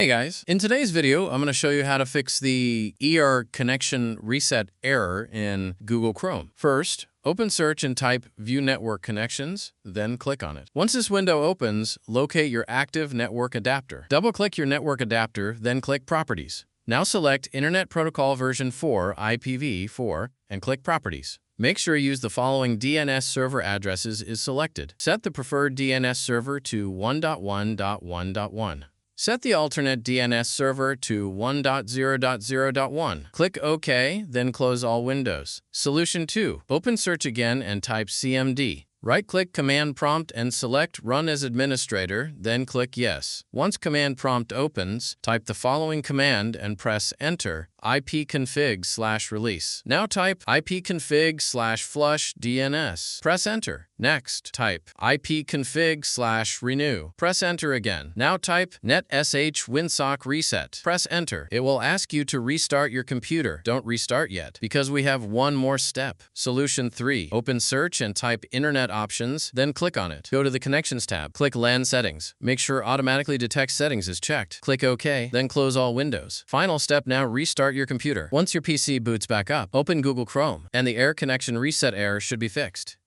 Hey guys, in today's video, I'm going to show you how to fix the ERR connection reset error in Google Chrome. First, open search and type View Network Connections, then click on it. Once this window opens, locate your active network adapter. Double-click your network adapter, then click Properties. Now select Internet Protocol version 4 IPv4 and click Properties. Make sure you use the following DNS server addresses is selected. Set the preferred DNS server to 1.1.1.1. Set the alternate DNS server to 1.0.0.1. Click OK, then close all windows. Solution 2. Open search again and type CMD. Right-click Command Prompt and select Run as Administrator, then click Yes. Once Command Prompt opens, type the following command and press Enter, ipconfig/release. Now type ipconfig/flush DNS. Press Enter. Next, type ipconfig/renew. Press Enter again. Now type netsh winsock reset. Press Enter. It will ask you to restart your computer. Don't restart yet, because we have one more step. Solution 3. Open search and type Internet Options, then click on it. Go to the Connections tab. Click LAN Settings. Make sure Automatically Detect Settings is checked. Click OK, then close all windows. Final step, now restart your computer. Once your PC boots back up, open Google Chrome, and the ERR connection reset error should be fixed.